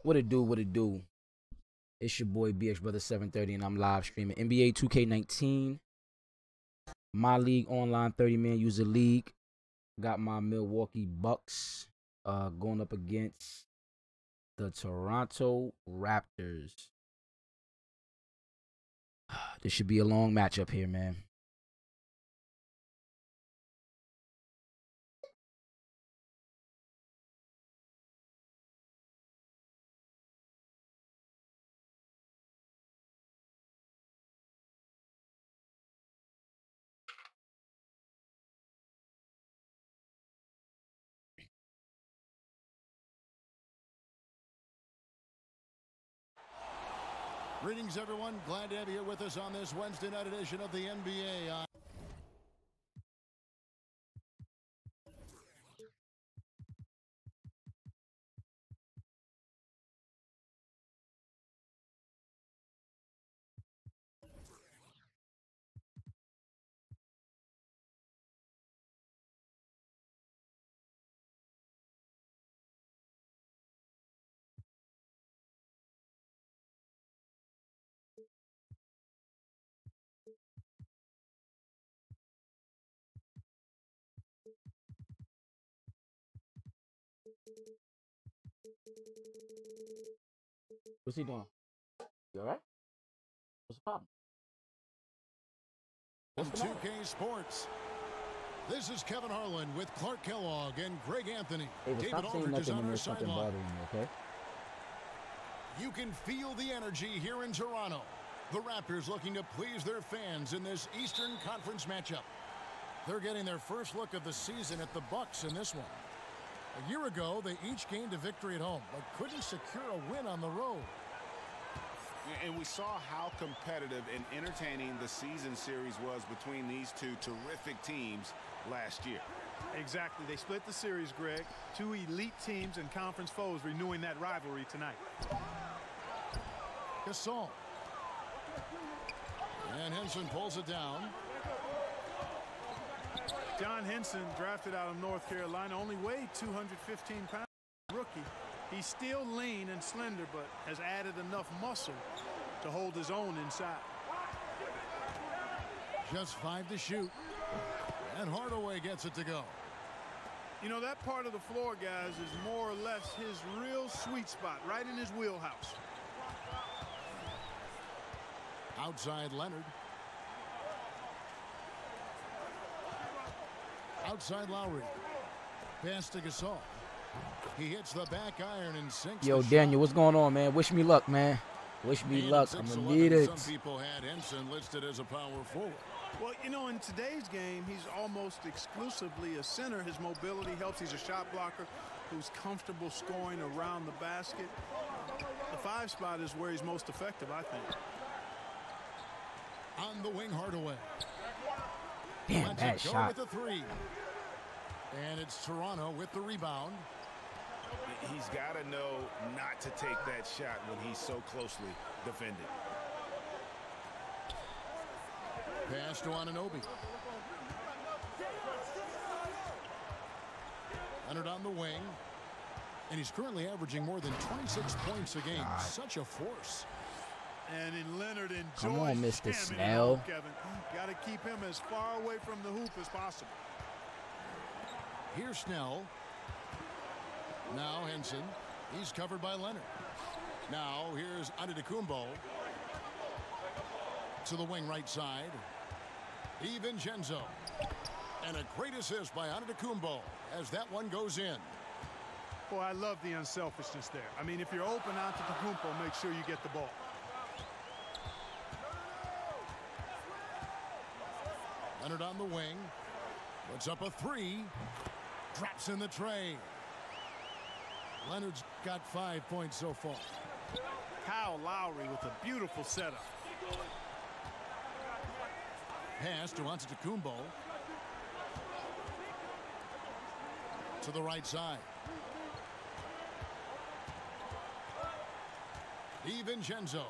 What it do? What it do? It's your boy BX Brother 730, and I'm live streaming NBA 2K19. My league online 30-man user league. Got my Milwaukee Bucks going up against the Toronto Raptors. This should be a long matchup here, man. Greetings, everyone. Glad to have you here with us on this Wednesday night edition of the NBA. What's he doing? You all right? What's the problem? From 2K Sports. This is Kevin Harlan with Clark Kellogg and Greg Anthony. Hey, but David stop saying Aldridge is nothing on when our there's something sideline. bothering you, okay? You can feel the energy here in Toronto. The Raptors looking to please their fans in this Eastern Conference matchup. They're getting their first look of the season at the Bucks in this one. A year ago, they each gained a victory at home, but couldn't secure a win on the road. And we saw how competitive and entertaining the season series was between these two terrific teams last year. Exactly. They split the series, Greg. Two elite teams and conference foes renewing that rivalry tonight. Gasol. And Henson pulls it down. John Henson, drafted out of North Carolina, only weighed 215 pounds. Rookie. He's still lean and slender, but has added enough muscle to hold his own inside. Just 5 to shoot. And Hardaway gets it to go. You know, that part of the floor, guys, is more or less his real sweet spot, right in his wheelhouse. Outside Leonard. Outside Lowry. Pass to Gasol. He hits the back iron and sinks. Yo, Daniel, what's going on, man? Wish me luck, man. Wish me luck. I'm going to need it. Some people had Henson listed as a power forward. Well, you know, in today's game, he's almost exclusively a center. His mobility helps. He's a shot blocker who's comfortable scoring around the basket. The 5 spot is where he's most effective, I think. On the wing, Hardaway. Damn, bad shot. With the 3. And it's Toronto with the rebound. He's got to know not to take that shot when he's so closely defended. Pass to Anunoby. Leonard on the wing. And he's currently averaging more than 26 points a game. God. Such a force. And in Leonard enjoys Come on, Mr. jamming Snell. it home, Kevin. Got to keep him as far away from the hoop as possible. Here's Snell. Now Henson. He's covered by Leonard. Now here's Antetokounmpo. To the wing right side. DiVincenzo. And a great assist by Antetokounmpo as that one goes in. Boy, I love the unselfishness there. I mean, if you're open out to Antetokounmpo, make sure you get the ball. Leonard on the wing. Puts up a 3. Drops in the tray. Leonard's got 5 points so far. Kyle Lowry with a beautiful setup. Pass to Antetokounmpo. To the right side. DiVincenzo.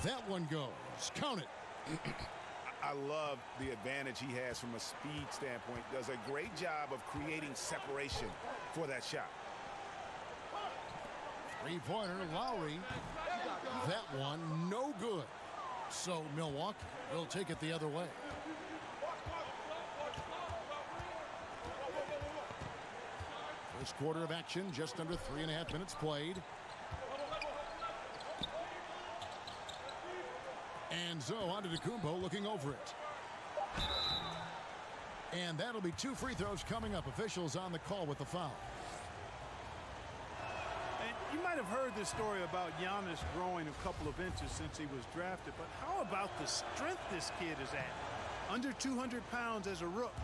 That one goes. Count it. I love the advantage he has from a speed standpoint. Does a great job of creating separation for that shot. Three-pointer, Lowry. That one, no good. So Milwaukee will take it the other way. First quarter of action, just under 3.5 minutes played. And so Antetokounmpo looking over it. And that'll be 2 free throws coming up. Officials on the call with the foul. And you might have heard this story about Giannis growing a couple of inches since he was drafted, but how about the strength this kid is at? Under 200 pounds as a rook.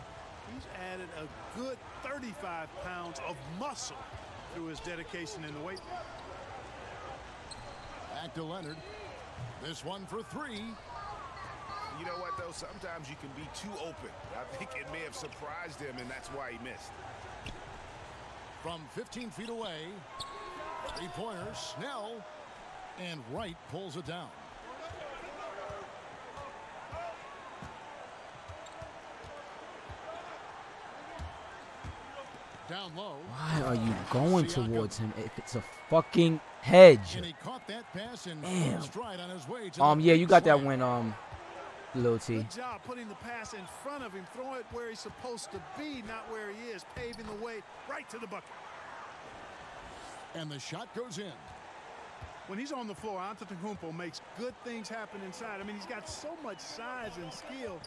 He's added a good 35 pounds of muscle through his dedication in the weight room. Back to Leonard. This one for 3. You know what, though? Sometimes you can be too open. I think it may have surprised him, and that's why he missed. From 15 feet away, three-pointer, Snell, and Wright pulls it down. Down low. Why are you going towards him if it's a fucking hedge? And he caught that pass in stride on his way to Yeah, you got that win, Lil T. Good job putting the pass in front of him, throwing it where he's supposed to be, not where he is, paving the way right to the bucket. And the shot goes in. When he's on the floor, Antetokounmpo makes good things happen inside. I mean, he's got so much size and skill.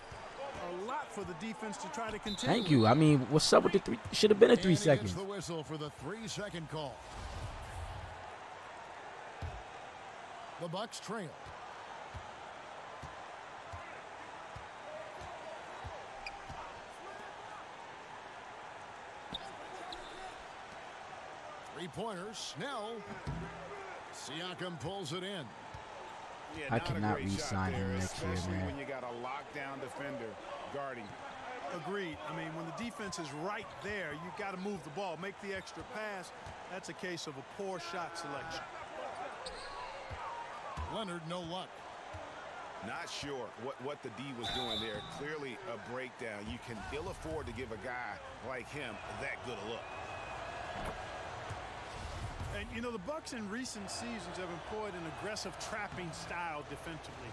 A lot for the defense to try to continue. Thank you. I mean, what's up with the 3? Should have been a 3 seconds. The whistle for the 3-second call. The Bucks trail. Three-pointers, Snell. Siakam pulls it in. Yeah, I cannot re-sign him next year, man. When you got a lockdown defender guarding. Agreed. I mean, when the defense is right there, you got to move the ball, make the extra pass. That's a case of a poor shot selection. Leonard, no luck. Not sure what the D was doing there. Clearly a breakdown. You can ill afford to give a guy like him that good a look. And, you know, the Bucks in recent seasons have employed an aggressive trapping style defensively.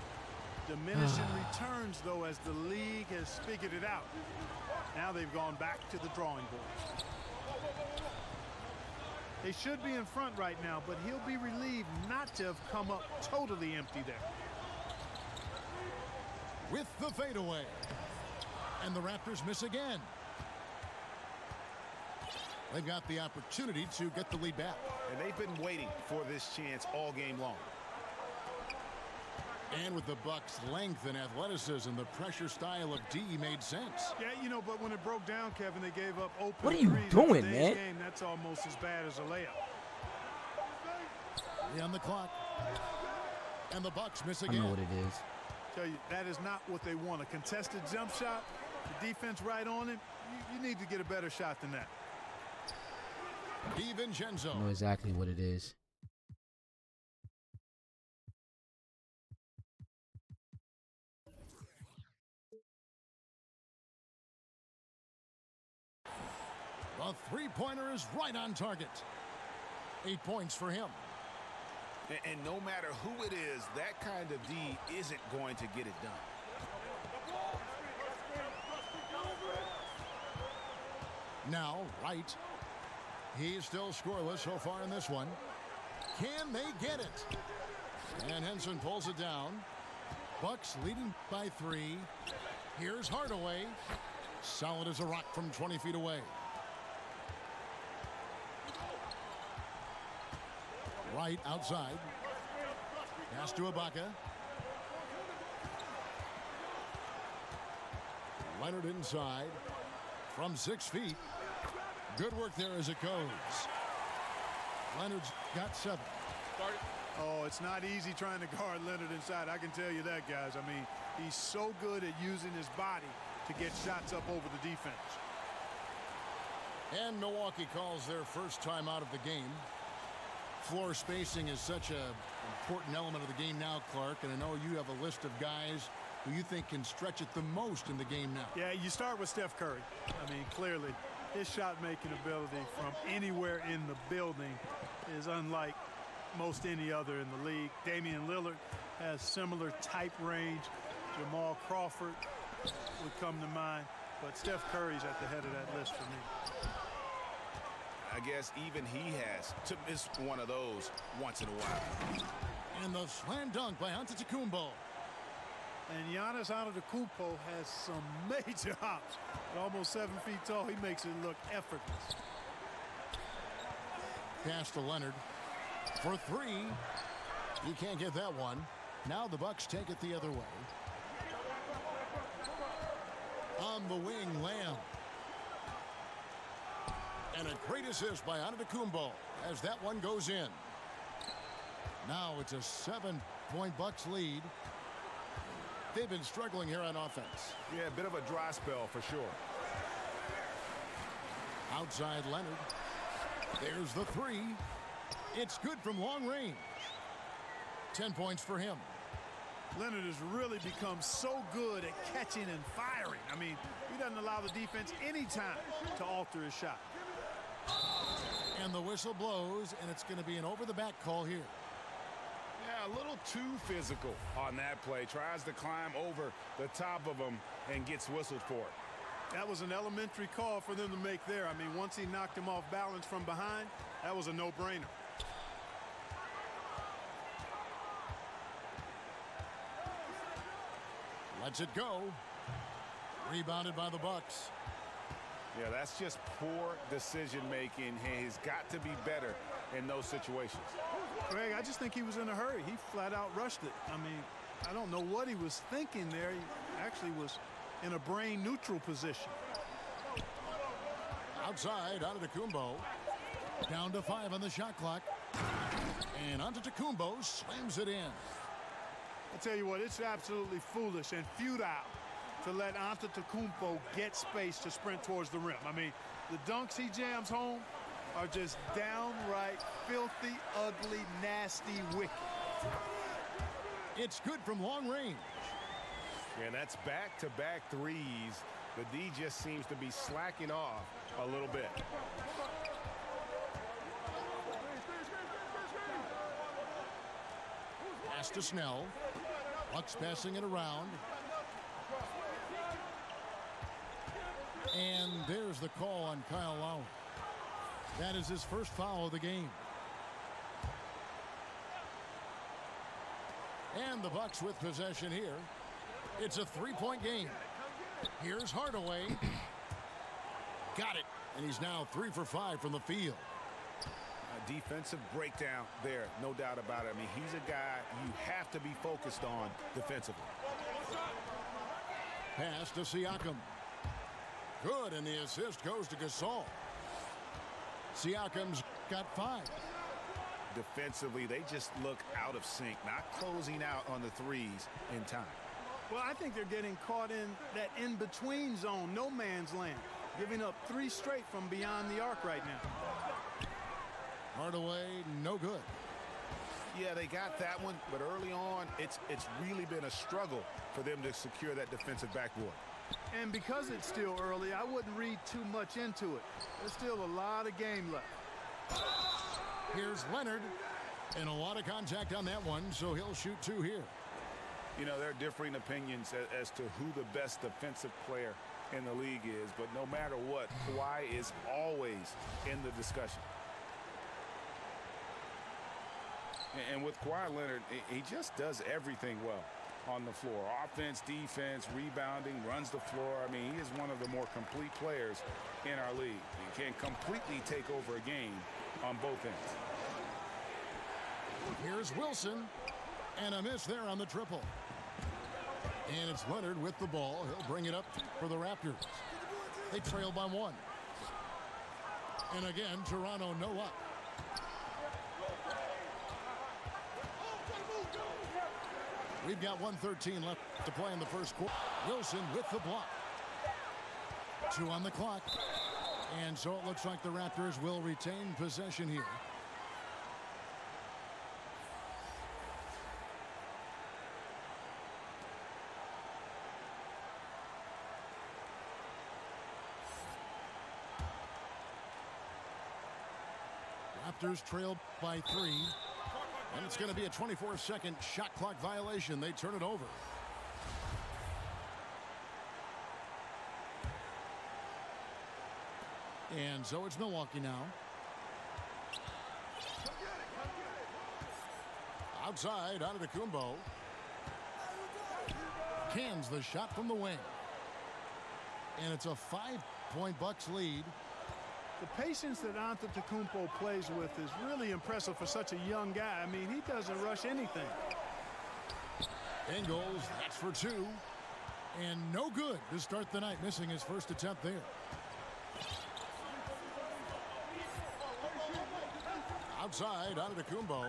Diminishing returns, though, as the league has figured it out. Now they've gone back to the drawing board. They should be in front right now, but he'll be relieved not to have come up totally empty there. With the fadeaway. And the Raptors miss again. They've got the opportunity to get the lead back. And they've been waiting for this chance all game long. And with the Bucks' length and athleticism, the pressure style of D made sense. Yeah, you know, but when it broke down, Kevin, they gave up open. What are you doing, man? Game, that's almost as bad as a layup. On the clock. And the Bucks miss I again. know what it is. Tell you, that is not what they want. A contested jump shot, the defense right on it. You need to get a better shot than that. DiVincenzo. I know exactly what it is. The three-pointer is right on target. 8 points for him. And no matter who it is, that kind of D isn't going to get it done. Now, Wright. He's still scoreless so far in this one. Can they get it? And Henson pulls it down. Bucks leading by 3. Here's Hardaway. Solid as a rock from 20 feet away. Wright outside. Pass to Ibaka. Leonard inside. From 6 feet. Good work there as it goes. Leonard's got 7. Oh, it's not easy trying to guard Leonard inside. I can tell you that, guys. I mean, he's so good at using his body to get shots up over the defense. And Milwaukee calls their first time out of the game. Floor spacing is such an important element of the game now, Clark, and I know you have a list of guys who you think can stretch it the most in the game now. Yeah, you start with Steph Curry. I mean, clearly, his shot-making ability from anywhere in the building is unlike most any other in the league. Damian Lillard has similar type range. Jamal Crawford would come to mind, but Steph Curry's at the head of that list for me. I guess even he has to miss one of those once in a while. And the slam dunk by Antetokounmpo. And Giannis Antetokounmpo has some major hops. At almost 7 feet tall, he makes it look effortless. Pass to Leonard for three. He can't get that one. Now the Bucks take it the other way. On the wing, Lamb. And a great assist by Antetokounmpo as that one goes in. Now it's a 7-point Bucks lead. They've been struggling here on offense. Yeah, a bit of a dry spell for sure. Outside Leonard. There's the three. It's good from long range. 10 points for him. Leonard has really become so good at catching and firing. I mean, he doesn't allow the defense any time to alter his shot. And the whistle blows, and it's going to be an over-the-back call here. Yeah, a little too physical on that play. Tries to climb over the top of him and gets whistled for it. That was an elementary call for them to make there. I mean, once he knocked him off balance from behind, that was a no-brainer. Lets it go. Rebounded by the Bucks. Yeah, that's just poor decision-making. He's got to be better in those situations. Greg, I just think he was in a hurry. He flat out rushed it. I mean, I don't know what he was thinking there. He actually was in a brain neutral position. Outside, Antetokounmpo. Down to 5 on the shot clock. And Antetokounmpo slams it in. I tell you what, it's absolutely foolish and futile to let Antetokounmpo get space to sprint towards the rim. I mean, the dunks he jams home are just downright filthy, ugly, nasty, wicked. It's good from long range. And that's back-to-back threes. The D just seems to be slacking off a little bit. Pass to Snell. Bucks passing it around. And there's the call on Kyle Lowry. That is his first foul of the game. And the Bucks with possession here. It's a 3-point game. Here's Hardaway. Got it. And he's now 3 for 5 from the field. A defensive breakdown there, no doubt about it. I mean, he's a guy you have to be focused on defensively. Pass to Siakam. Good, and the assist goes to Gasol. Siakam's got 5. Defensively, they just look out of sync, not closing out on the threes in time. Well, I think they're getting caught in that in-between zone, no man's land, giving up 3 straight from beyond the arc right now. Hardaway, no good. Yeah, they got that one, but early on, it's really been a struggle for them to secure that defensive backboard. And because it's still early, I wouldn't read too much into it. There's still a lot of game left. Here's Leonard. And a lot of contact on that one, so he'll shoot 2 here. You know, there are differing opinions as to who the best defensive player in the league is, but no matter what, Kawhi is always in the discussion. And with Kawhi Leonard, he just does everything well on the floor. Offense, defense, rebounding, runs the floor. I mean, he is one of the more complete players in our league. He can completely take over a game on both ends. Here's Wilson. And a miss there on the triple. And it's Leonard with the ball. He'll bring it up for the Raptors. They trail by 1. And again, Toronto no up. We've got 1:13 left to play in the first quarter. Wilson with the block. 2 on the clock. And so it looks like the Raptors will retain possession here. Raptors trailed by 3. And it's going to be a 24-second shot clock violation. They turn it over. And so it's Milwaukee now. Outside, Antetokounmpo. Cans the shot from the wing. And it's a 5-point Bucks lead. The patience that Antetokounmpo plays with is really impressive for such a young guy. I mean, he doesn't rush anything. Ingles, that's for two. And no good to start the night, missing his first attempt there. Outside, Antetokounmpo.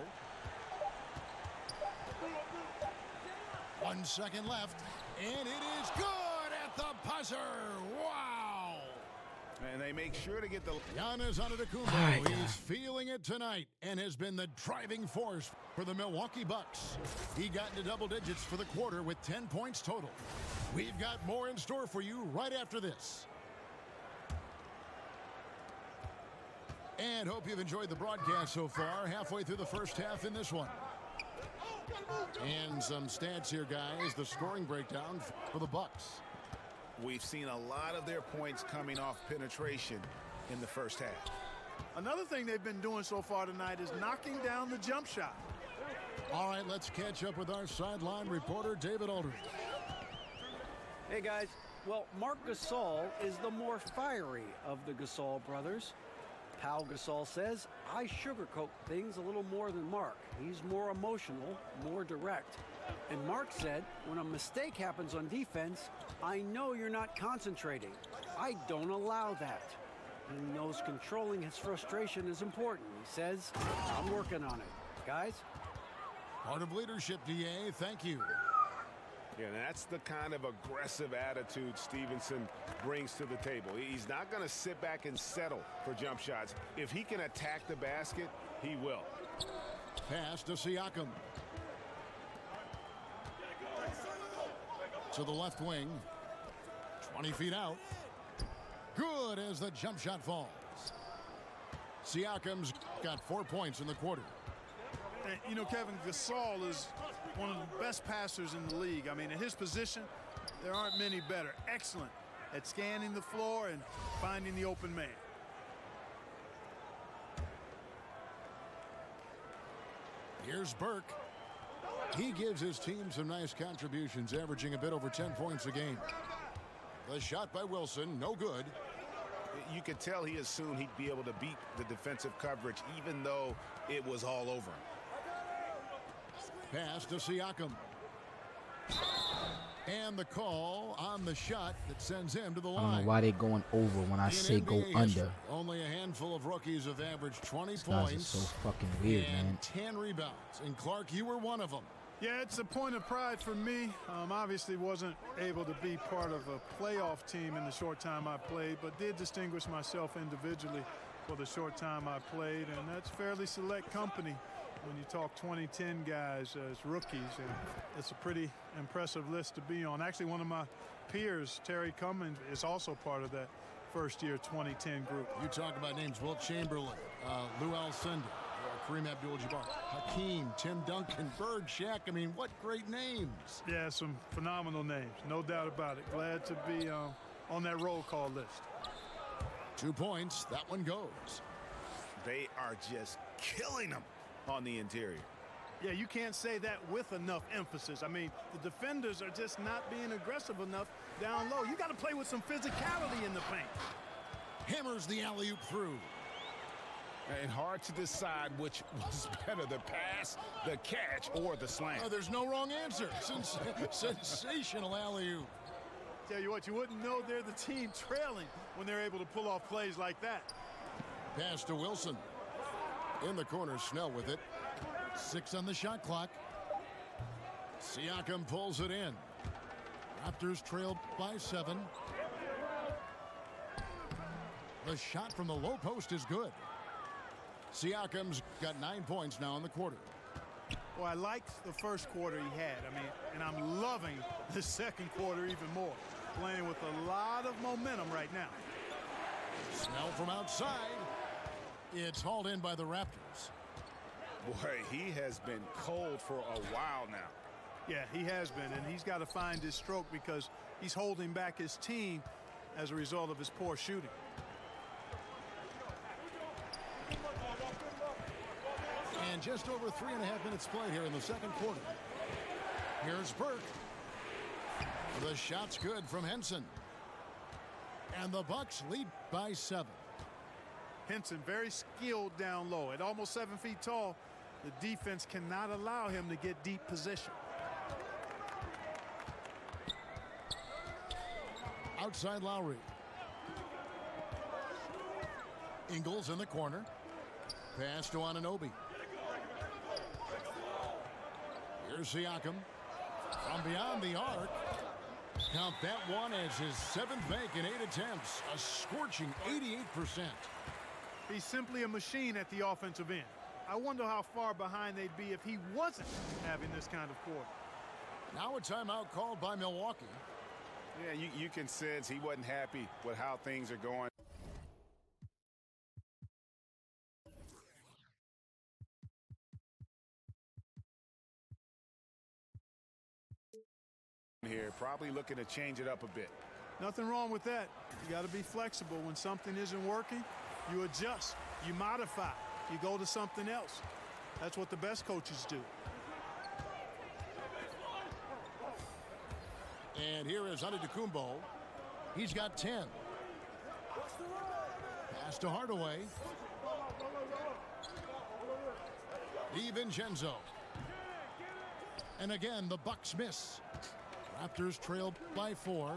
1 second left, and it is good at the buzzer. Wow! And they make sure to get the... Giannis Antetokounmpo, he's feeling it tonight and has been the driving force for the Milwaukee Bucks. He got into double digits for the quarter with 10 points total. We've got more in store for you right after this. And hope you've enjoyed the broadcast so far. Halfway through the first half in this one. And some stats here, guys. The scoring breakdown for the Bucks. We've seen a lot of their points coming off penetration in the first half. Another thing they've been doing so far tonight is knocking down the jump shot. All right, let's catch up with our sideline reporter, David Aldridge. Hey, guys. Well, Marc Gasol is the more fiery of the Gasol brothers. Pau Gasol says, I sugarcoat things a little more than Marc. He's more emotional, more direct. And Marc said, when a mistake happens on defense, I know you're not concentrating. I don't allow that. He knows controlling his frustration is important. He says, I'm working on it. Guys? Part of leadership, DA. Thank you. Yeah, that's the kind of aggressive attitude Stevenson brings to the table. He's not going to sit back and settle for jump shots. If he can attack the basket, he will. Pass to Siakam. To the left wing. 20 feet out. Good as the jump shot falls. Siakam's got 4 points in the quarter. And, you know, Kevin, Gasol is one of the best passers in the league. I mean, in his position, there aren't many better. Excellent at scanning the floor and finding the open man. Here's Burke. He gives his team some nice contributions, averaging a bit over 10 points a game. The shot by Wilson, no good. You could tell he assumed he'd be able to beat the defensive coverage, even though it was all over him. Pass to Siakam. And the call on the shot that sends him to the line. I don't know why they going over when I say go under. Only a handful of rookies have averaged 20 These points. guys are so fucking weird, and man. 10 rebounds. And Clark, you were one of them. Yeah, it's a point of pride for me. Obviously wasn't able to be part of a playoff team in the short time I played, but did distinguish myself individually for the short time I played, and that's fairly select company when you talk 2010 guys as rookies, and it's a pretty impressive list to be on. Actually, one of my peers, Terry Cummins, is also part of that first-year 2010 group. You talk about names: Wilt Chamberlain, Lou Alcindor, Kareem Abdul-Jabbar, Hakeem, Tim Duncan, Bird, Shaq. I mean, what great names. Yeah, some phenomenal names, no doubt about it. Glad to be on that roll call list. 2 points. That one goes. They are just killing them on the interior. Yeah, you can't say that with enough emphasis. I mean, the defenders are just not being aggressive enough down low. You got to play with some physicality in the paint. Hammers the alley-oop through. And hard to decide which was better, the pass, the catch, or the slam. Oh, there's no wrong answer. Sensational alley-oop. Tell you what, you wouldn't know they're the team trailing when they're able to pull off plays like that. Pass to Wilson. In the corner, Snell with it. 6 on the shot clock. Siakam pulls it in. Raptors trail by 7. The shot from the low post is good. Siakam's got 9 points now in the quarter. Well, I liked the first quarter he had. I mean, and I'm loving the second quarter even more. Playing with a lot of momentum right now. Snell from outside. It's hauled in by the Raptors. Boy, he has been cold for a while now. Yeah, he has been, and he's got to find his stroke because he's holding back his team as a result of his poor shooting. And just over 3.5 minutes played here in the second quarter. Here's Burke. The shot's good from Henson. And the Bucks lead by 7. Henson very skilled down low. At almost 7 feet tall, the defense cannot allow him to get deep position. Outside Lowry. Ingles in the corner. Pass to Anunoby. Here's Siakam. From beyond the arc. Count that one as his 7th make in 8 attempts. A scorching 88%. He's simply a machine at the offensive end. I wonder how far behind they'd be if he wasn't having this kind of quarter. Now a timeout called by Milwaukee. Yeah, you can sense he wasn't happy with how things are going. Here, probably looking to change it up a bit. Nothing wrong with that. You got to be flexible. When something isn't working, you adjust, you modify, you go to something else. That's what the best coaches do. And here is Antetokounmpo. He's got 10. Pass to Hardaway. DiVincenzo. And again, the Bucks miss. Raptors trail by 4.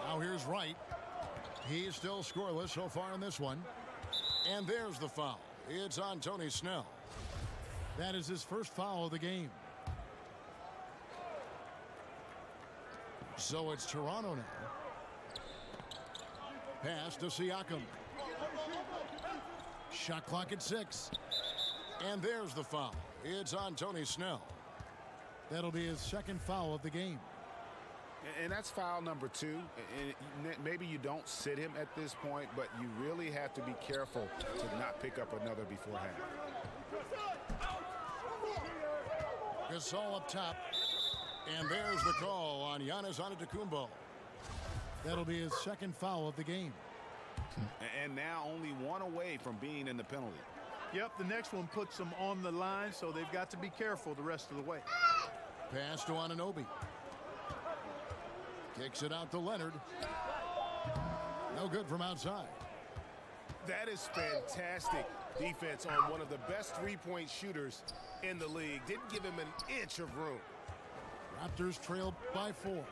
Now here's Wright. He's still scoreless so far in this one. And there's the foul. It's on Tony Snell. That is his first foul of the game. So it's Toronto now. Pass to Siakam. Shot clock at 6. And there's the foul. It's on Tony Snell. That'll be his second foul of the game. And that's foul number 2. And maybe you don't sit him at this point, but you really have to be careful to not pick up another beforehand. Gasol up top. And there's the call on Giannis Antetokounmpo. That'll be his second foul of the game. And now only one away from being in the penalty. Yep, the next one puts them on the line, so they've got to be careful the rest of the way. Pass to Anunoby. Kicks it out to Leonard. No good from outside. That is fantastic defense on one of the best three-point shooters in the league. Didn't give him an inch of room. Raptors trail by 4.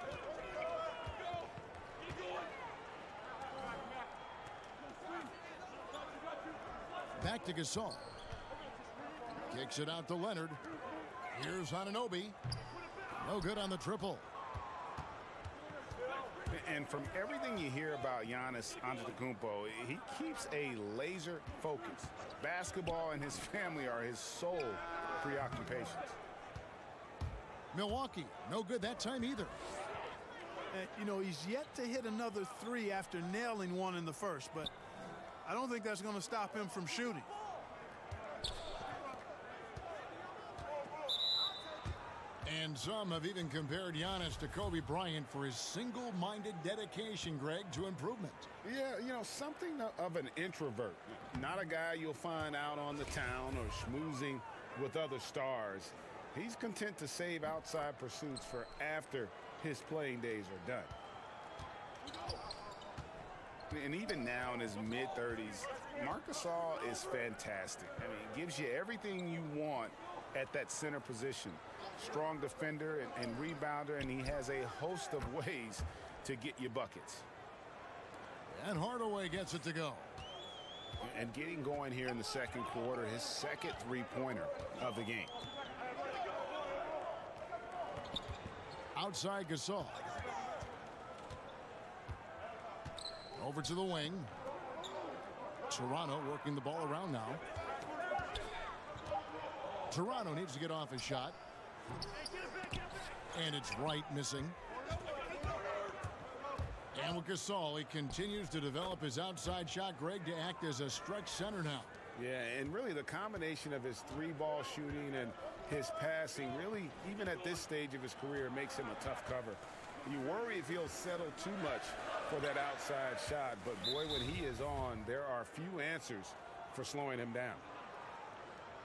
Back to Gasol. Kicks it out to Leonard. Here's Anunoby. No good on the triple. And from everything you hear about Giannis Antetokounmpo, he keeps a laser focus. Basketball and his family are his sole preoccupations. Milwaukee, no good that time either. You know, he's yet to hit another 3 after nailing one in the first, but I don't think that's going to stop him from shooting. And some have even compared Giannis to Kobe Bryant for his single-minded dedication, Greg, to improvement. Yeah, you know, something of an introvert. Not a guy you'll find out on the town or schmoozing with other stars. He's content to save outside pursuits for after his playing days are done. And even now in his mid-30s, Marc Gasol is fantastic. I mean, it gives you everything you want at that center position. Strong defender and rebounder, and he has a host of ways to get you buckets. And Hardaway gets it to go. And getting going here in the second quarter, his second three-pointer of the game. Outside Gasol. Over to the wing. Toronto working the ball around now. Toronto needs to get off his shot. And it's Wright missing. And with Gasol, he continues to develop his outside shot, Greg, to act as a stretch center now. Yeah, and really the combination of his three-ball shooting and his passing really, even at this stage of his career, makes him a tough cover. You worry if he'll settle too much for that outside shot, but boy, when he is on, there are few answers for slowing him down.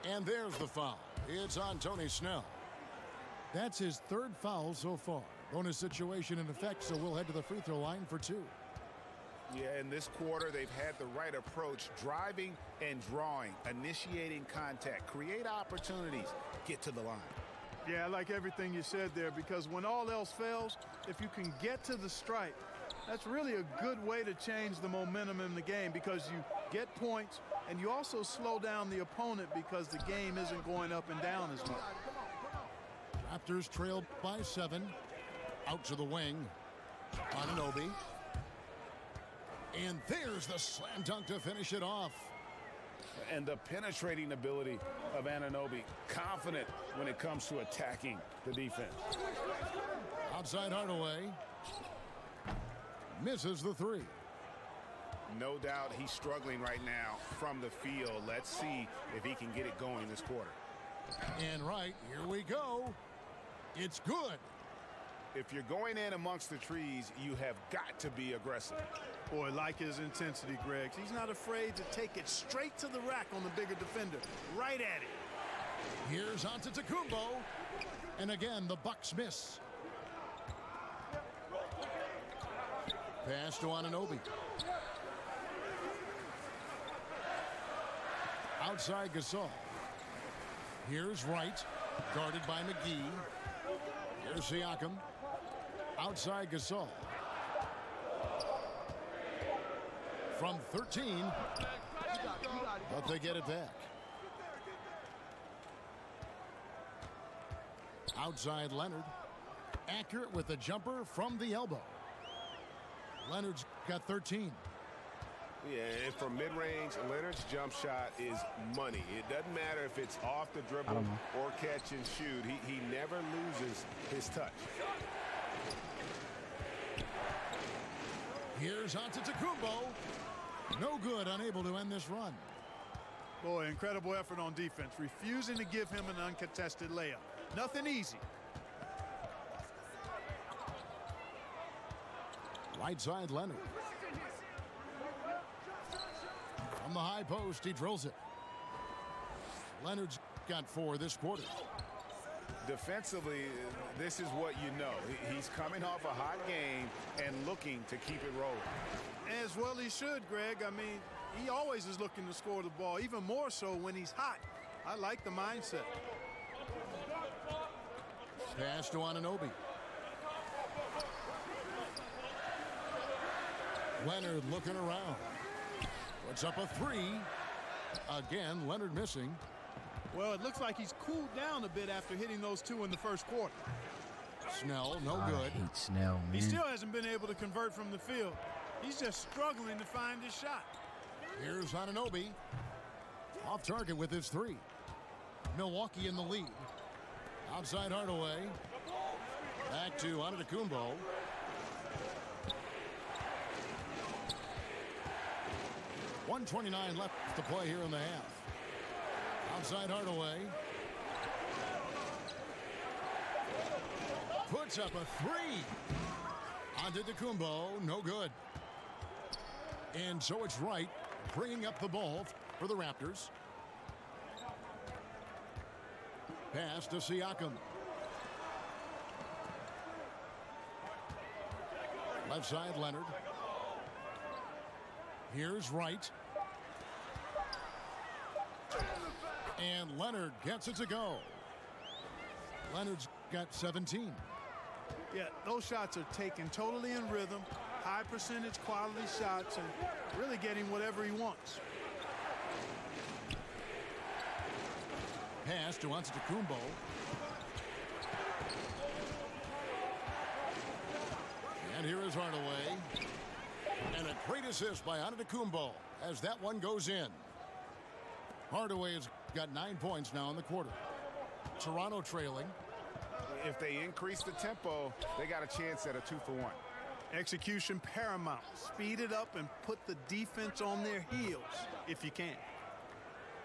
And there's the foul. It's on Tony Snell. That's his third foul so far. Bonus situation in effect, so we'll head to the free throw line for two. Yeah, in this quarter, they've had the right approach, driving and drawing, initiating contact, create opportunities, get to the line. Yeah, I like everything you said there, because when all else fails, if you can get to the stripe, that's really a good way to change the momentum in the game, because you get points and you also slow down the opponent because the game isn't going up and down as much. Raptors trail by 7. Out to the wing. Anunoby. And there's the slam dunk to finish it off. And the penetrating ability of Anunoby, confident when it comes to attacking the defense. Outside Hardaway. Misses the three. No doubt he's struggling right now from the field. Let's see if he can get it going this quarter. And right, here we go. It's good. If you're going in amongst the trees, you have got to be aggressive. Boy, like his intensity, Greg. He's not afraid to take it straight to the rack on the bigger defender. Right at it. Here's Antetokounmpo. And again, the Bucks miss. Pass to Anunoby. Outside Gasol. Here's Wright. Guarded by McGee. Here's Siakam. Outside Gasol. From 13. But they get it back. Outside Leonard. Accurate with the jumper from the elbow. Leonard's got 13. Yeah, and from mid-range, Leonard's jump shot is money. It doesn't matter if it's off the dribble or catch and shoot. He never loses his touch. Here's Antetokounmpo. No good, unable to end this run. Boy, incredible effort on defense, refusing to give him an uncontested layup. Nothing easy. Right side, Leonard. From the high post, he drills it. Leonard's got 4 this quarter. Defensively, this is what you know. He's coming off a hot game and looking to keep it rolling. As well he should, Greg. I mean, he always is looking to score the ball, even more so when he's hot. I like the mindset. Pass to Anunoby. Leonard looking around. Puts up a 3. Again, Leonard missing. Well, it looks like he's cooled down a bit after hitting those 2 in the first quarter. Snell, no I good. hate Snell, man. He still hasn't been able to convert from the field. He's just struggling to find his shot. Here's Anunoby. Off target with his 3. Milwaukee in the lead. Outside Hardaway. Back to Antetokounmpo. .129 left to play here in the half. Outside Hardaway. Puts up a 3. Antetokounmpo, no good. And so it's Wright bringing up the ball for the Raptors. Pass to Siakam. Left side, Leonard. Here's Wright. And Leonard gets it to go. Leonard's got 17. Yeah, those shots are taken totally in rhythm, high percentage quality shots, and really getting whatever he wants. Pass to Antetokounmpo. And here is Hardaway. And a great assist by Antetokounmpo as that one goes in. Hardaway has got 9 points now in the quarter. Toronto trailing. If they increase the tempo, they got a chance at a 2-for-1. Execution paramount. Speed it up and put the defense on their heels if you can.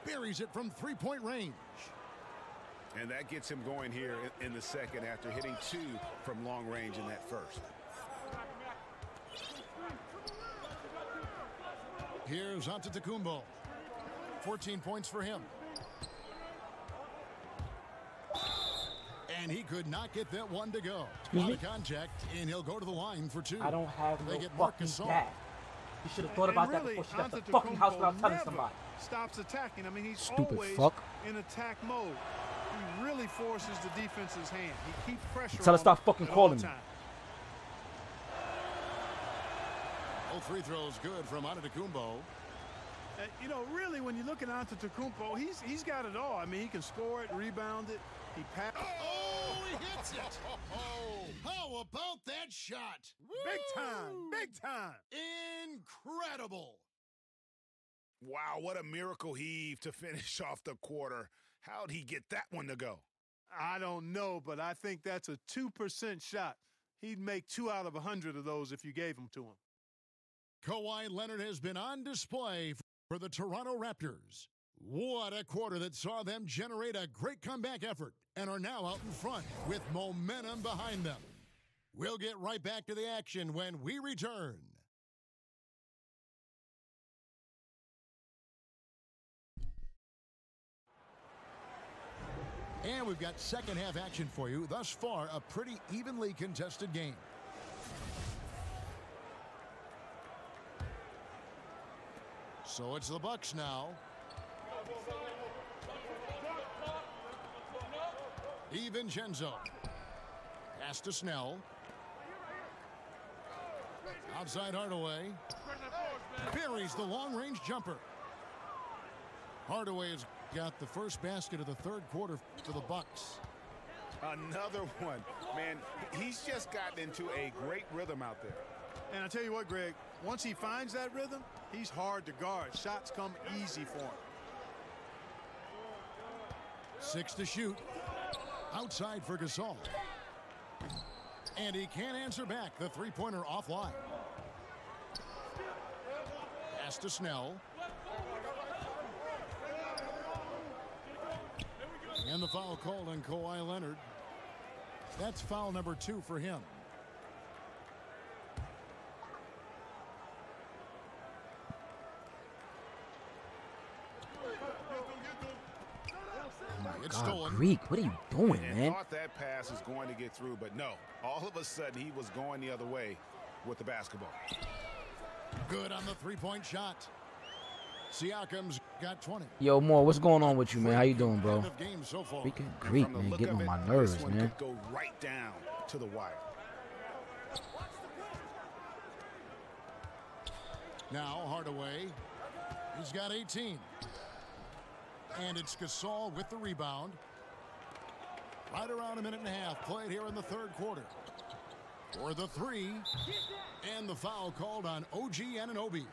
Buries it from three-point range. And that gets him going here in the second after hitting 2 from long range in that first. Here's Antetokounmpo. 14 points for him. And he could not get that one to go. Out of contact, and he'll go to the line for 2. I don't have They no get fucking Gasol. dad. You should have thought about that before she left the fucking house without telling somebody. Stops attacking. I mean, he's Stupid always fuck. in attack mode. He really forces the defense's hand. He keeps pressure Tell her on stop him fucking at calling all me. times. All free throws good from Antetokounmpo. You know, really, when you look at Antetokounmpo, he's got it all. I mean, he can score it, rebound it, he passes. Oh, he hits it. How about that shot? Big time, big time. Incredible. Wow, what a miracle heave to finish off the quarter. How'd he get that one to go? I don't know, but I think that's a 2% shot. He'd make 2 out of 100 of those if you gave them to him. Kawhi Leonard has been on display for the Toronto Raptors. What a quarter that saw them generate a great comeback effort and are now out in front with momentum behind them. We'll get right back to the action when we return. And we've got second half action for you. Thus far, a pretty evenly contested game. So it's the Bucks now. DiVincenzo. Pass to Snell. Outside Hardaway. Buries the long-range jumper. Hardaway has got the first basket of the third quarter for the Bucks. Another one. Man, he's just gotten into a great rhythm out there. And I tell you what, Greg, once he finds that rhythm, he's hard to guard. Shots come easy for him. 6 to shoot. Outside for Gasol. And he can't answer back. The three-pointer offline. Pass to Snell. And the foul called on Kawhi Leonard. That's foul number 2 for him. It's God, stolen. Greek, what are you doing, And man? thought that pass was going to get through, but no. All of a sudden, he was going the other way with the basketball. Good on the three-point shot. Siakam's got 20. Yo, Moore, what's going on with you, man? How you doing, bro? Competitive game so far. Freaking Greek, From the man, look getting of on my it, nerves, this one man. could go right down to the wire. Now Hardaway. He's got 18. And it's Gasol with the rebound. Right around a minute and a half played here in the third quarter. For the three. And the foul called on OG Anunoby.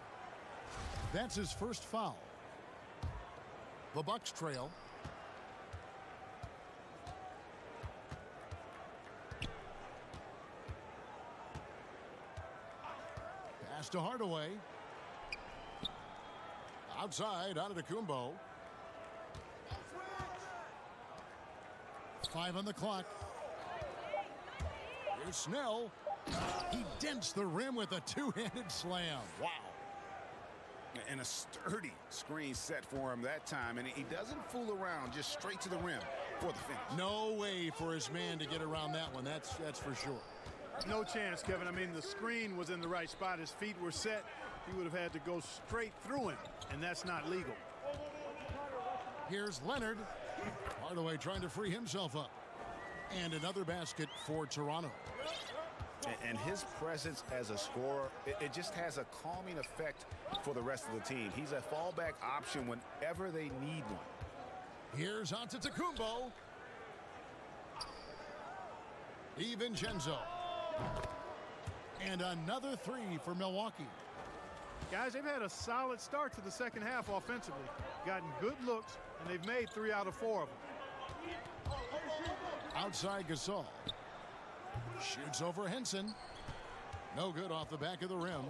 That's his first foul. The Bucks trail. Pass to Hardaway. Outside, Antetokounmpo. 5 on the clock. Here's Snell. He dents the rim with a two-handed slam. Wow. And a sturdy screen set for him that time. And he doesn't fool around, just straight to the rim for the finish. No way for his man to get around that one. That's for sure. No chance, Kevin. I mean, the screen was in the right spot. His feet were set. He would have had to go straight through him, and that's not legal. Here's Leonard. Hardaway trying to free himself up. And another basket for Toronto. And his presence as a scorer, it just has a calming effect for the rest of the team. He's a fallback option whenever they need one. Here's Antetokounmpo. DiVincenzo. And another three for Milwaukee. Guys, they've had a solid start to the second half offensively. Gotten good looks, and they've made 3 out of 4 of them. Outside Gasol. Shoots over Henson. No good off the back of the rim.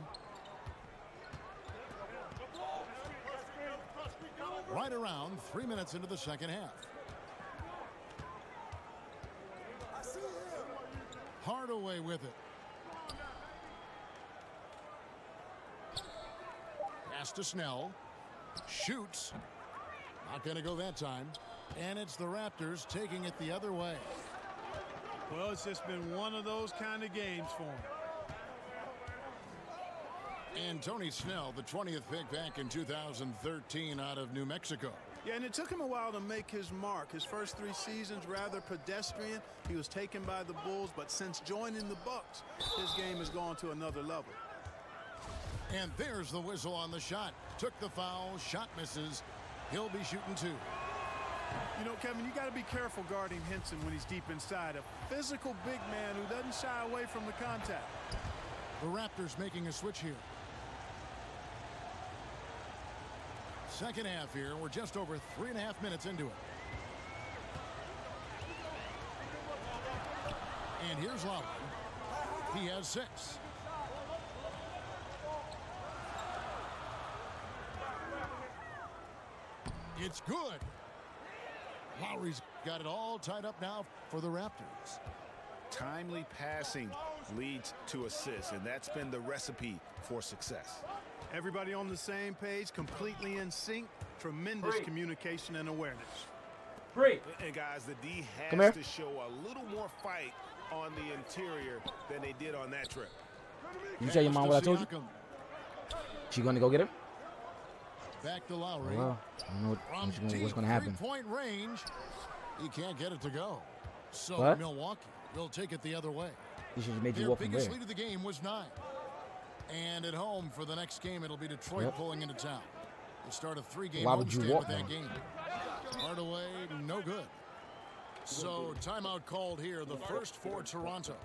Right around 3 minutes into the second half. Hardaway with it. Pass to Snell. Shoots. Not going to go that time. And it's the Raptors taking it the other way. Well, it's just been one of those kind of games for him. And Tony Snell, the 20th pick back in 2013 out of New Mexico. Yeah, and it took him a while to make his mark. His first 3 seasons rather pedestrian. He was taken by the Bulls, but since joining the Bucks, his game has gone to another level. And there's the whistle on the shot. Took the foul, shot misses. He'll be shooting 2. You know, Kevin, you got to be careful guarding Henson when he's deep inside. A physical big man who doesn't shy away from the contact. The Raptors making a switch here. Second half here. We're just over 3.5 minutes into it. And here's Lowry. He has 6. It's good. Lowry's got it all tied up now for the Raptors. Timely passing leads to assists, and that's been the recipe for success. Everybody on the same page, completely in sync. Tremendous communication and awareness. And guys, the D has to show a little more fight on the interior than they did on that trip. You tell your mom what I told you? She going to go get him? Back to Lowry. Well, I don't know what's going to happen. 3-point range. He can't get it to go. So what? Milwaukee will take it the other way. You should have made you Their walk from biggest there. lead of the game was 9. And at home for the next game, it'll be Detroit pulling into town. They start a 3-game homestand with that game. Hardaway, no good. So timeout called here, the first for Toronto.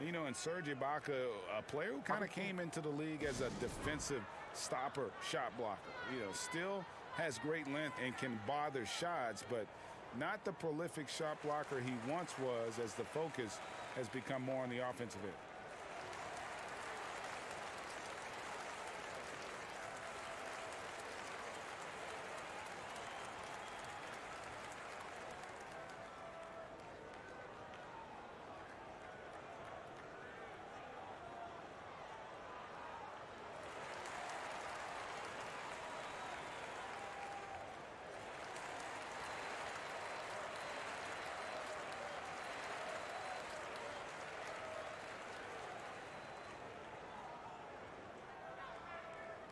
You know, and Serge Ibaka, a player who kind of came into the league as a defensive stopper, shot blocker. You know, still has great length and can bother shots, but not the prolific shot blocker he once was, as the focus has become more on the offensive end.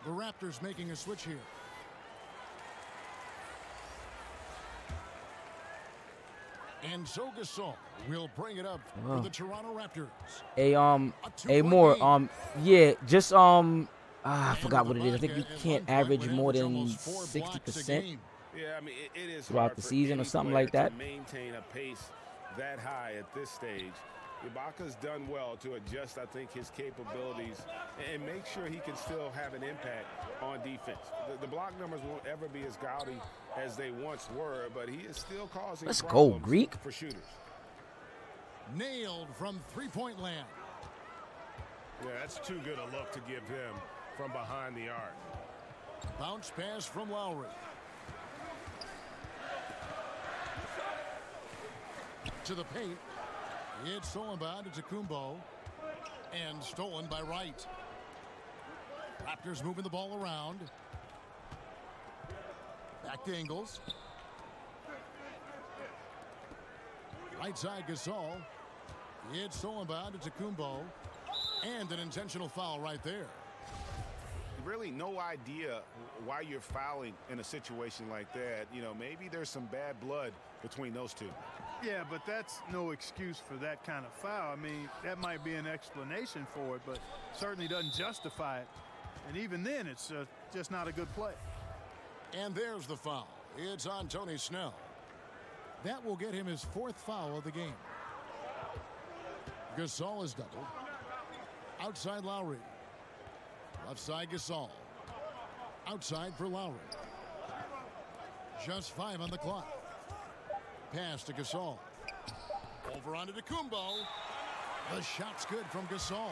The Raptors making a switch here. And so Gasol will bring it up for the Toronto Raptors. Yeah, just I forgot what it is. I think you can't average more than 60%. Yeah, I mean, it is throughout the season or something like that. To maintain a pace that high at this stage. Ibaka's done well to adjust, I think, his capabilities and make sure he can still have an impact on defense. The block numbers won't ever be as gaudy as they once were, but he is still causing problems Greek. For shooters. Nailed from 3-point land. Yeah, that's too good a look to give him from behind the arc. Bounce pass from Lowry. To the paint. It's stolen by Antetokounmpo and stolen by Wright. Raptors moving the ball around. Back to Ingles. Right side Gasol. It's stolen by Antetokounmpo and an intentional foul right there. Really no idea why you're fouling in a situation like that. You know, maybe there's some bad blood between those two. Yeah, but that's no excuse for that kind of foul. I mean, that might be an explanation for it, but certainly doesn't justify it. And even then, it's just not a good play. And there's the foul. It's on Tony Snell. That will get him his 4th foul of the game. Gasol is doubled. Outside Lowry. Left side Gasol. Outside for Lowry. Just 5 on the clock. Pass to Gasol. Over onto Antetokounmpo. The shot's good from Gasol.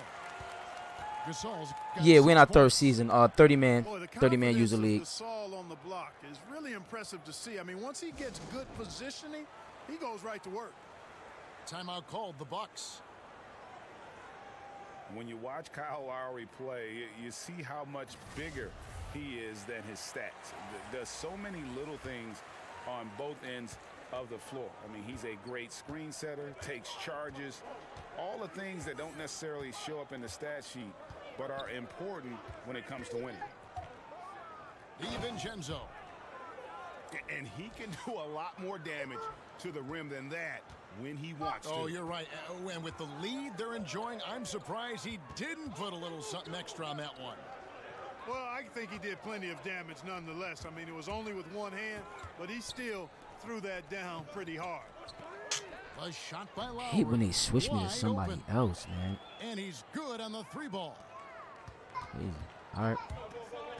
Gasol's got Yeah, we're in 6 our third points. season. 30-man Boy, the 30-man confidence user of league. Gasol on the block is really impressive to see. I mean, once he gets good positioning, he goes right to work. Timeout called, the Bucks. When you watch Kyle Lowry play, you see how much bigger he is than his stats. Does so many little things on both ends of the floor. I mean, he's a great screen setter, takes charges, all the things that don't necessarily show up in the stat sheet, but are important when it comes to winning. DiVincenzo. And he can do a lot more damage to the rim than that when he wants to. Oh, you're right. And with the lead they're enjoying, I'm surprised he didn't put a little something extra on that one. Well, I think he did plenty of damage nonetheless. I mean, it was only with one hand, but he still threw that down pretty hard. A shot by Lowry. I hate when they switch me to Wide somebody open. else, man. And he's good on the 3 ball. Crazy. All right.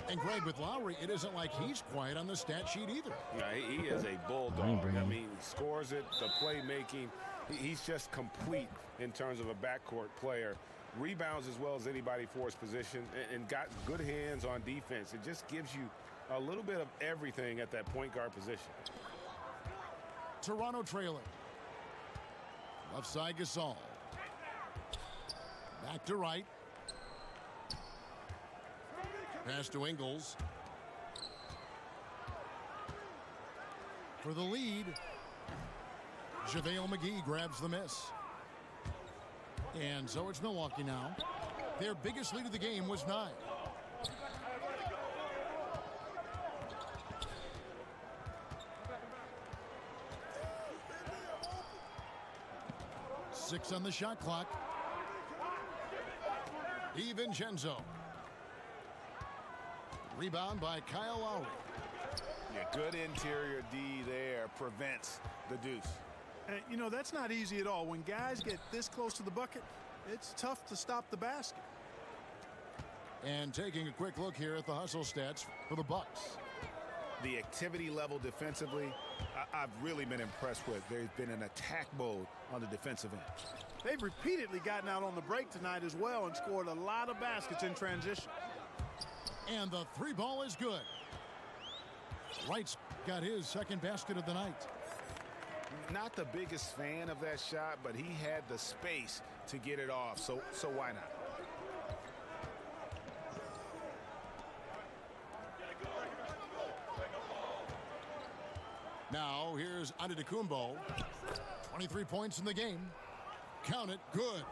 And Greg, with Lowry, it isn't like he's quiet on the stat sheet either. Yeah, he is a I ain't bulldog. bringing I him. mean, he scores it, the playmaking. He's just complete in terms of a backcourt player. Rebounds as well as anybody for his position, and got good hands on defense. It just gives you a little bit of everything at that point guard position. Toronto trailing. Left side Gasol. Back to right. Pass to Ingles. For the lead, JaVale McGee grabs the miss. And so it's Milwaukee now. Their biggest lead of the game was 9. Six on the shot clock. DiVincenzo. Rebound by Kyle Lowry. Yeah, good interior D there prevents the deuce. And, you know, that's not easy at all. When guys get this close to the bucket, it's tough to stop the basket. And taking a quick look here at the hustle stats for the Bucks. The activity level defensively, I've really been impressed with. There's been an attack mode on the defensive end. They've repeatedly gotten out on the break tonight as well and scored a lot of baskets in transition. And the 3 ball is good. Wright's got his second basket of the night. Not the biggest fan of that shot, but he had the space to get it off, so why not? Now here's Antetokounmpo. 23 points in the game. Count it, good.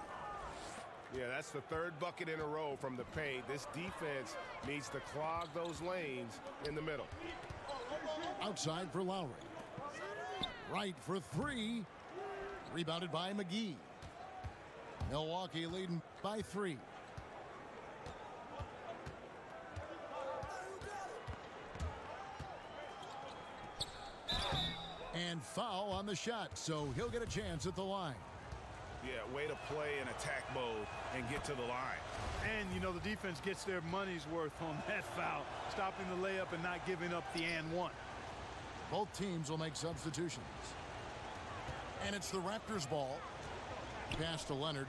Yeah, that's the 3rd bucket in a row from the paint. This defense needs to clog those lanes in the middle. Outside for Lowry. Right for 3. Rebounded by McGee. Milwaukee leading by 3. And foul on the shot, so he'll get a chance at the line. Yeah, way to play in attack mode and get to the line. And, you know, the defense gets their money's worth on that foul, stopping the layup and not giving up the and one. Both teams will make substitutions. And it's the Raptors' ball. Pass to Leonard.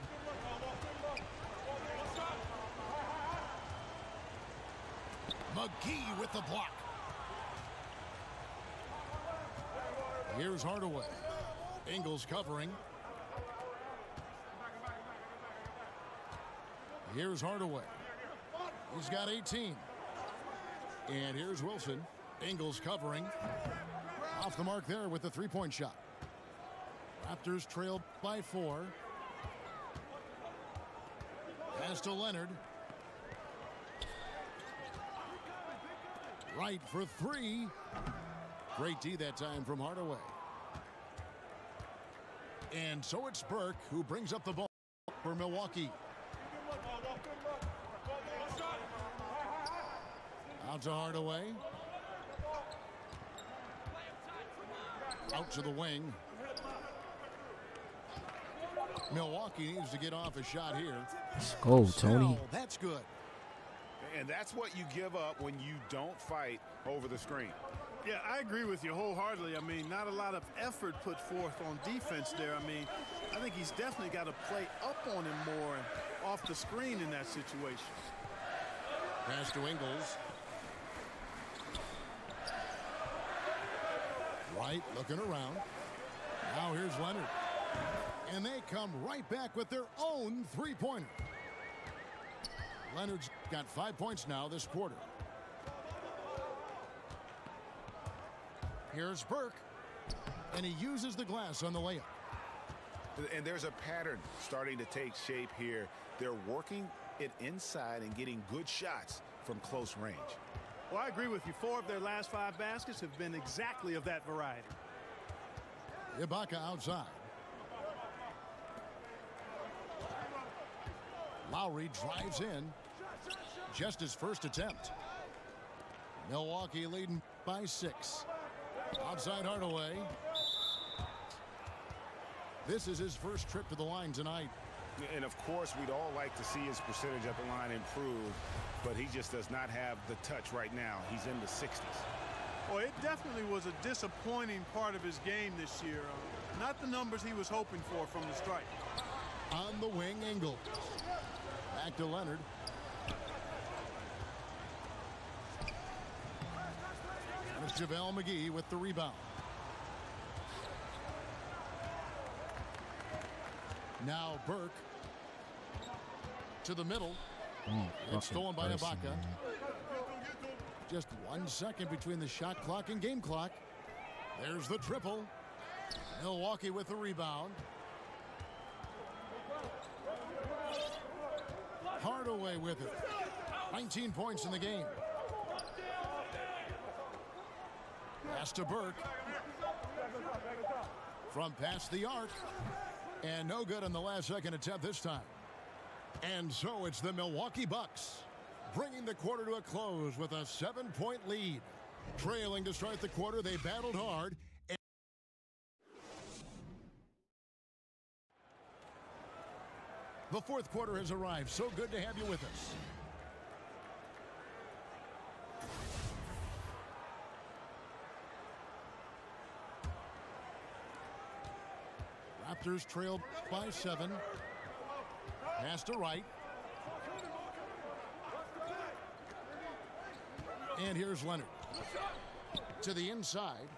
McGee with the block. Here's Hardaway. Ingles covering. Here's Hardaway. He's got 18. And here's Wilson. Ingles covering. Off the mark there with the 3-point shot. Raptors trail by 4. Pass to Leonard. Right for 3. Great D that time from Hardaway. And so it's Burke who brings up the ball for Milwaukee. Out to Hardaway. Out to the wing. Milwaukee needs to get off a shot here. Let's go, Tony. Snell, that's good. And that's what you give up when you don't fight over the screen. Yeah, I agree with you wholeheartedly. I mean, not a lot of effort put forth on defense there. I mean, I think he's definitely got to play up on him more and off the screen in that situation. Pass to Ingles. Right, looking around. Now here's Leonard. And they come right back with their own three-pointer. Leonard's got 5 points now this quarter. Here's Burke. And he uses the glass on the layup. And there's a pattern starting to take shape here. They're working it inside and getting good shots from close range. Well, I agree with you. 4 of their last 5 baskets have been exactly of that variety. Ibaka outside. Lowry drives in. Just his first attempt. Milwaukee leading by 6. Outside Hardaway. This is his first trip to the line tonight. And of course, we'd all like to see his percentage at the line improve, but he just does not have the touch right now. He's in the 60s. Well, it definitely was a disappointing part of his game this year. Not the numbers he was hoping for from the strike. On the wing, Ingles. Back to Leonard. It's JaVale McGee with the rebound. Now Burke to the middle. It's stolen by Ibaka. Just 1 second between the shot clock and game clock. There's the triple. Milwaukee with the rebound. Hardaway with it. 19 points in the game. Pass to Burke. From past the arc. And no good on the last second attempt this time. And so it's the Milwaukee Bucks bringing the quarter to a close with a 7-point lead. Trailing to start the quarter, they battled hard. The fourth quarter has arrived. So good to have you with us. Raptors trailed by 7. Pass to Wright. And here's Leonard. To the inside.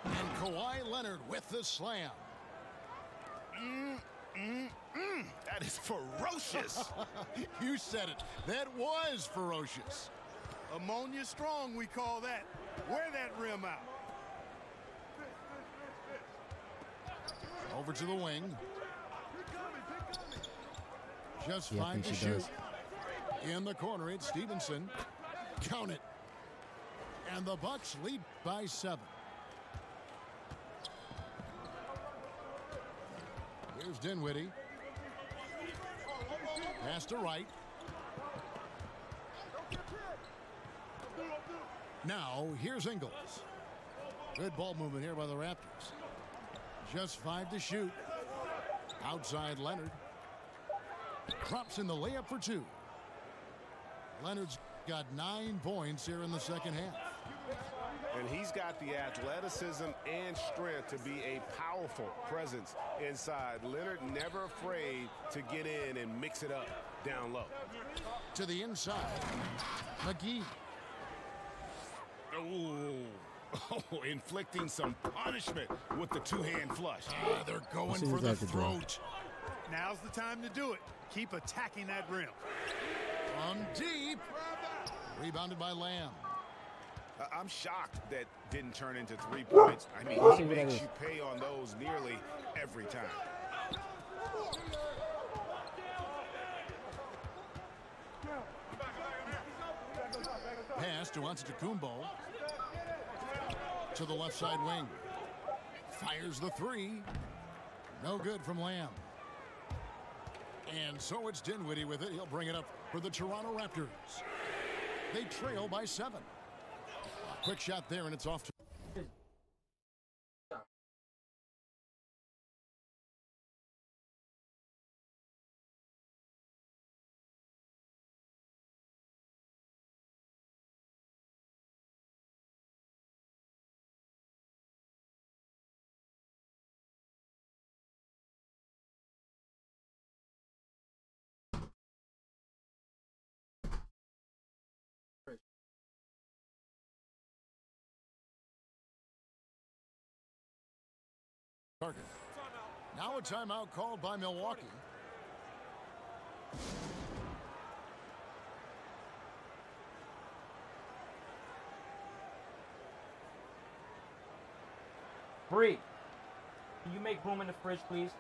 And Kawhi Leonard with the slam. That is ferocious. You said it. That was ferocious. Ammonia strong, we call that. Wear that rim out. Over to the wing. Just Yeah, I 5 think to she shoot. does. In the corner, it's Stevenson. Count it. And the Bucks lead by 7. Here's Dinwiddie. Pass to Wright. Now, here's Ingles. Good ball movement here by the Raptors. Just 5 to shoot. Outside Leonard. Drops in the layup for 2. Leonard's got 9 points here in the second half. And he's got the athleticism and strength to be a powerful presence inside. Leonard never afraid to get in and mix it up down low. To the inside. McGee. Oh, inflicting some punishment with the two-hand flush. They're going for the throat. Now's the time to do it. Keep attacking that rim. From deep. Rebounded by Lamb. I'm shocked that didn't turn into 3 points. I mean, he makes you pay on those nearly every time. Pass to Antetokounmpo. To the left side wing. Fires the 3. No good from Lamb. And so it's Dinwiddie with it. He'll bring it up for the Toronto Raptors. They trail by 7. A quick shot there, and it's off to target. Now a timeout called by Milwaukee. Bree, can you make room in the fridge, please?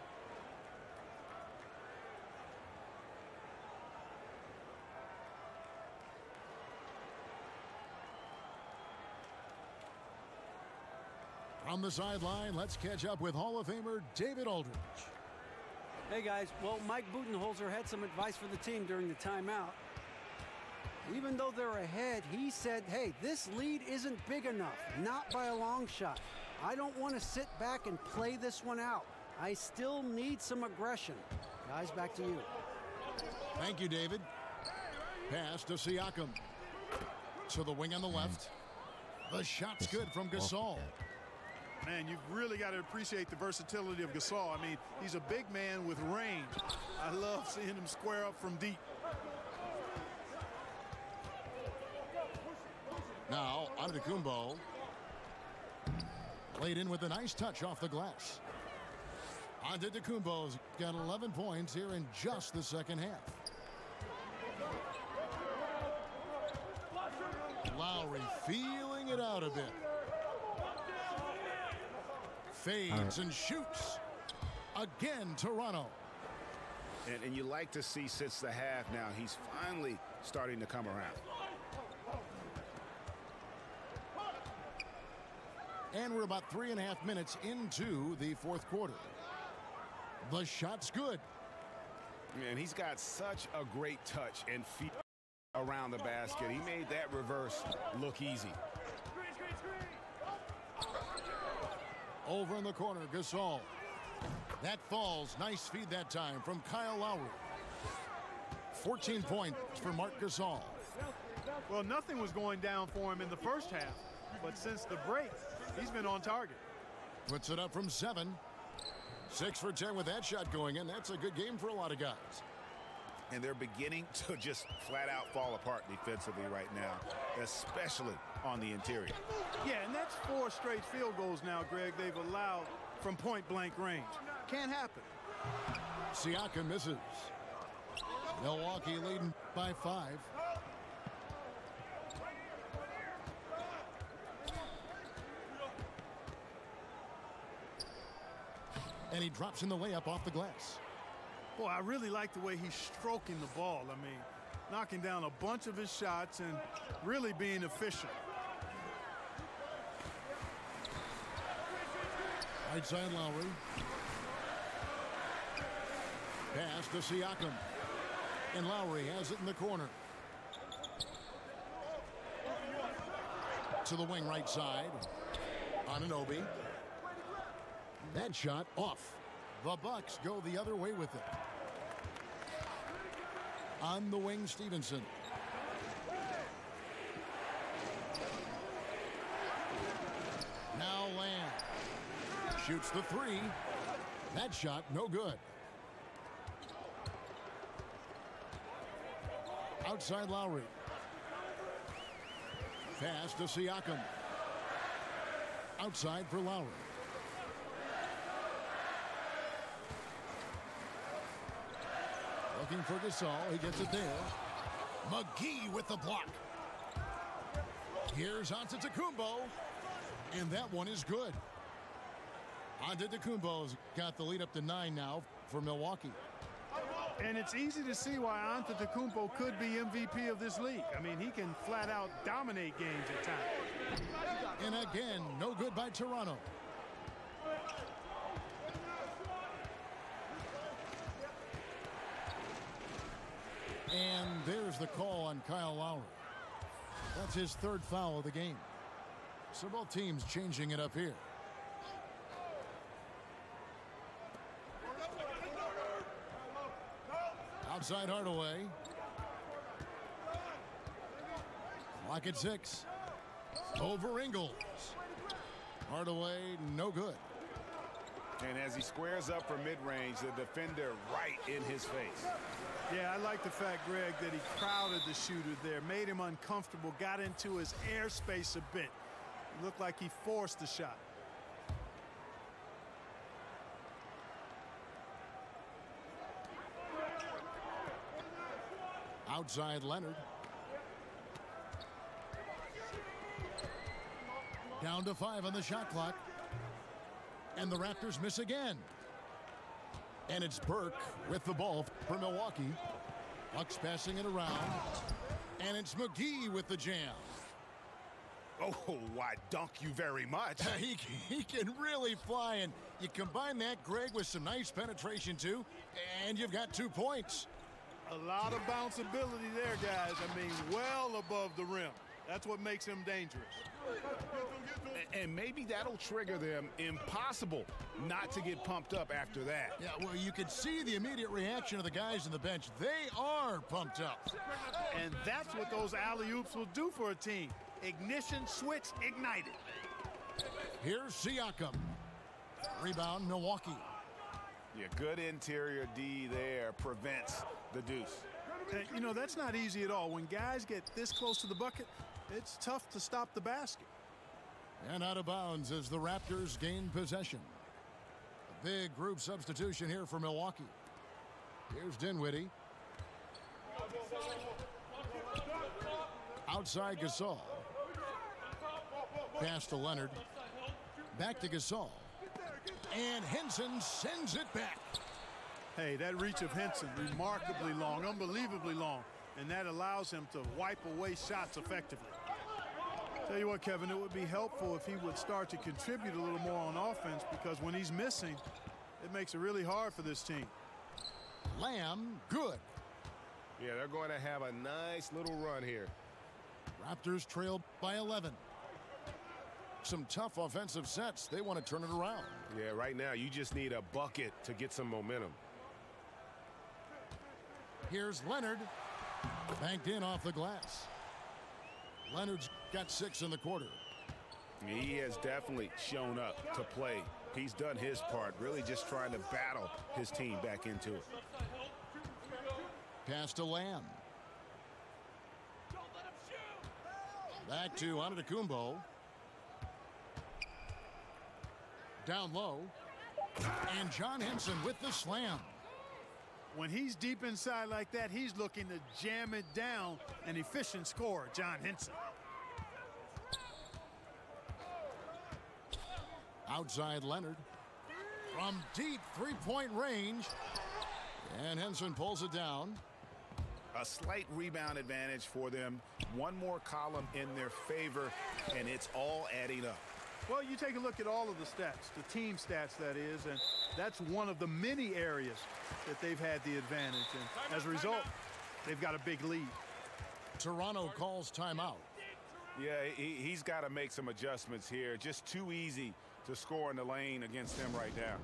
From the sideline, let's catch up with Hall of Famer David Aldridge. Hey guys, well, Mike Budenholzer had some advice for the team during the timeout. Even though they're ahead, he said, hey, this lead isn't big enough, not by a long shot. I don't want to sit back and play this one out. I still need some aggression. Guys, back to you. Thank you, David. Pass to Siakam. To the wing on the left. The shot's good from Gasol. Man, you've really got to appreciate the versatility of Gasol. I mean, he's a big man with range. I love seeing him square up from deep. Now, Antetokounmpo. Laid in with a nice touch off the glass. Antetokounmpo's got 11 points here in just the second half. Lowry feeling it out a bit. Fades and shoots. Again, Toronto. And you like to see since the half now, he's finally starting to come around. And we're about 3.5 minutes into the fourth quarter. The shot's good. And he's got such a great touch and feet around the basket. He made that reverse look easy. Over in the corner, Gasol. That falls. Nice feed that time from Kyle Lowry. 14 points for Marc Gasol. Well, nothing was going down for him in the first half, but since the break, he's been on target. Puts it up from 7. 6 for 10 with that shot going in. That's a good game for a lot of guys. And they're beginning to just flat out fall apart defensively right now, especially on the interior. Yeah, and that's 4 straight field goals now, Greg, they've allowed from point-blank range. Can't happen. Siakam misses. Milwaukee leading by 5. And he drops in the layup off the glass. Boy, I really like the way he's stroking the ball. I mean, knocking down a bunch of his shots and really being efficient. Right side Lowry. Pass to Siakam. And Lowry has it in the corner. To the wing right side. Anunoby. That shot off. The Bucks go the other way with it. On the wing, Stevenson. Now Lamb. Shoots the 3. That shot no good. Outside Lowry. Pass to Siakam. Outside for Lowry. Looking for Gasol. He gets it there. McGee with the block. Here's Antetokounmpo. And that one is good. Antetokounmpo's got the lead up to 9 now for Milwaukee. And it's easy to see why Antetokounmpo could be MVP of this league. I mean, he can flat out dominate games at times. And again, no good by Toronto. And there's the call on Kyle Lowry. That's his 3rd foul of the game. So both teams changing it up here. Outside Hardaway. Clock at 6. Over Ingles. Hardaway, no good. And as he squares up for mid-range, the defender right in his face. Yeah, I like the fact, Greg, that he crowded the shooter there, made him uncomfortable, got into his airspace a bit. It looked like he forced the shot. Outside Leonard. Down to 5 on the shot clock. And the Raptors miss again. And it's Burke with the ball for Milwaukee. Bucks passing it around. And it's McGee with the jam. Oh, why, dunk you very much. He can really fly, and you combine that, Greg, with some nice penetration, too, and you've got 2 points. A lot of bounceability there, guys. I mean, well above the rim. That's what makes him dangerous. And maybe that'll trigger them. Impossible not to get pumped up after that. Yeah, well, you can see the immediate reaction of the guys on the bench. They are pumped up. And that's what those alley-oops will do for a team. Ignition switch ignited. Here's Siakam. Rebound, Milwaukee. Yeah, good interior D there prevents the deuce. You know, that's not easy at all. When guys get this close to the bucket, it's tough to stop the basket. And out of bounds as the Raptors gain possession. A big group substitution here for Milwaukee. Here's Dinwiddie. Outside Gasol. Pass to Leonard. Back to Gasol. And Henson sends it back. Hey, that reach of Henson, remarkably long, unbelievably long, and that allows him to wipe away shots effectively. Tell you what, Kevin, it would be helpful if he would start to contribute a little more on offense, because when he's missing, it makes it really hard for this team. Lamb, good. Yeah, they're going to have a nice little run here. Raptors trail by 11. Some tough offensive sets. They want to turn it around. Yeah, right now you just need a bucket to get some momentum. Here's Leonard. Banked in off the glass. Leonard's got 6 in the quarter. He has definitely shown up to play. He's done his part, really just trying to battle his team back into it. Pass to Lamb. Back to Antetokounmpo. Down low. And John Henson with the slam. When he's deep inside like that, he's looking to jam it down. An efficient scorer, John Henson. Outside Leonard. From deep three-point range. And Henson pulls it down. A slight rebound advantage for them. One more column in their favor, and it's all adding up. Well, you take a look at all of the stats, the team stats, that is, and that's one of the many areas that they've had the advantage. And as a result, they've got a big lead. Toronto calls timeout. Yeah, he's got to make some adjustments here. Just too easy to score in the lane against them right now.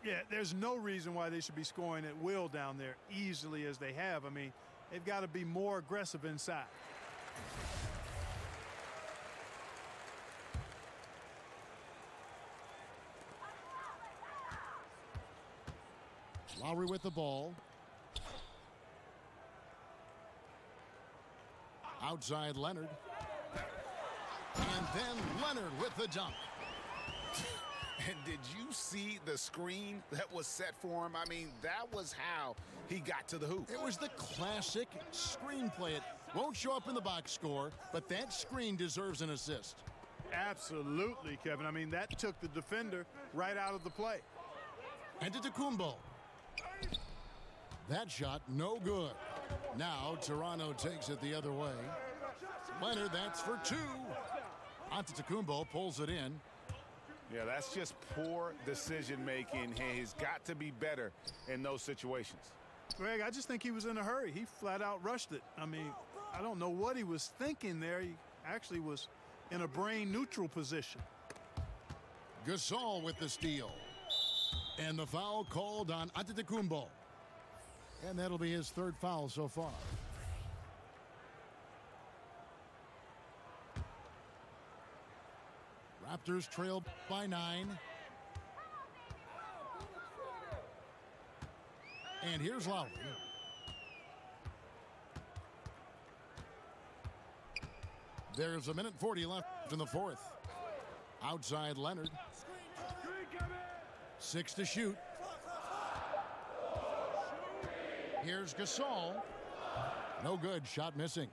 Yeah, there's no reason why they should be scoring at will down there easily as they have. I mean, they've got to be more aggressive inside. Lowry with the ball. Outside Leonard. And then Leonard with the dunk. And did you see the screen that was set for him? I mean, that was how he got to the hoop. It was the classic screenplay. It won't show up in the box score, but that screen deserves an assist. Absolutely, Kevin. I mean, that took the defender right out of the play. Antetokounmpo. That shot no good. Now Toronto takes it the other way. Leonard, that's for 2. Antetokounmpo pulls it in. Yeah, that's just poor decision making. He's got to be better in those situations. Greg, I just think he was in a hurry. He flat out rushed it. I mean, I don't know what he was thinking there. He actually was in a brain neutral position. Gasol with the steal. And the foul called on Antetokounmpo. And that'll be his 3rd foul so far. Raptors trail by 9. And here's Lowry. There's a minute 40 left in the 4th. Outside Leonard. 6 to shoot. Here's Gasol. No good. Shot missing.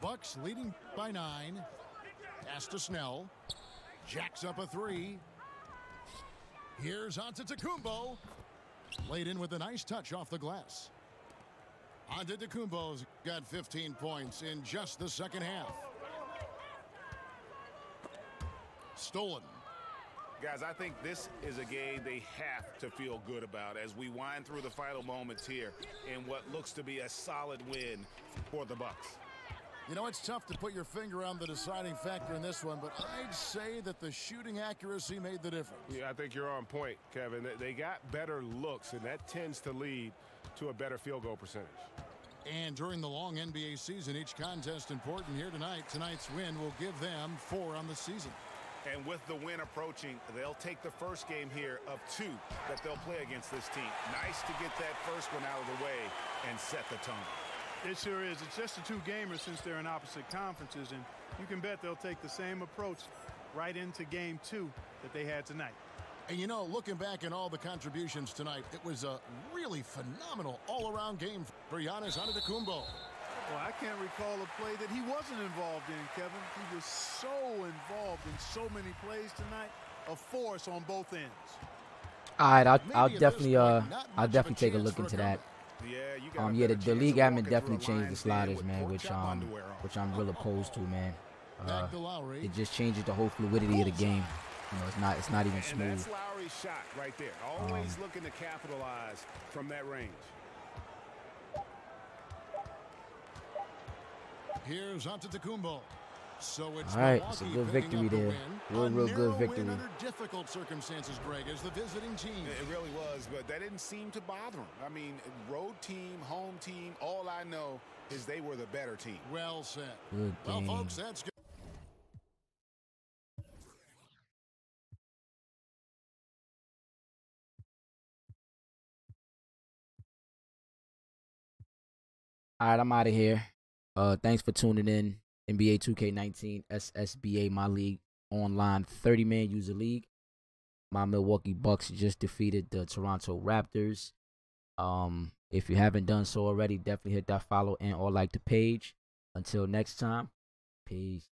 Bucks leading by 9. Pass to Snell. Jacks up a 3. Here's Antetokounmpo. Laid in with a nice touch off the glass. Antetokounmpo's got 15 points in just the second half. Stolen. Guys, I think this is a game they have to feel good about as we wind through the final moments here in what looks to be a solid win for the Bucks. You know, it's tough to put your finger on the deciding factor in this one, but I'd say that the shooting accuracy made the difference. Yeah, I think you're on point, Kevin. They got better looks, and that tends to lead to a better field goal percentage. And during the long NBA season, each contest important here tonight. Tonight's win will give them 4 on the season. And with the win approaching, they'll take the first game here of 2 that they'll play against this team. Nice to get that first one out of the way and set the tone. It sure is. It's just a 2-gamer since they're in opposite conferences, and you can bet they'll take the same approach right into game 2 that they had tonight. And you know, looking back at all the contributions tonight, it was a really phenomenal all-around game for Giannis Antetokounmpo. Well, I can't recall a play that he wasn't involved in, Kevin. He was so involved in so many plays tonight, a force on both ends. All right, I'll definitely take a look into that. Yeah, the league admin definitely changed the sliders, man, which I'm real opposed to, man. It just changes the whole fluidity of the game. You know, it's not even smooth. And that's Lowry's shot right there. Always looking to capitalize from that range. Here's Antetokounmpo. So it's all right, it's a good victory there. Real good victory. Under difficult circumstances, Greg, as the visiting team. It really was, but that didn't seem to bother him. I mean, road team, home team, all I know is they were the better team. Well said. Good game. Well, folks, that's good. All right, I'm out of here. Thanks for tuning in. NBA 2K19 SSBA, my league online 30-man user league. My Milwaukee Bucks just defeated the Toronto Raptors. If you haven't done so already, definitely hit that follow and or like the page. Until next time, peace.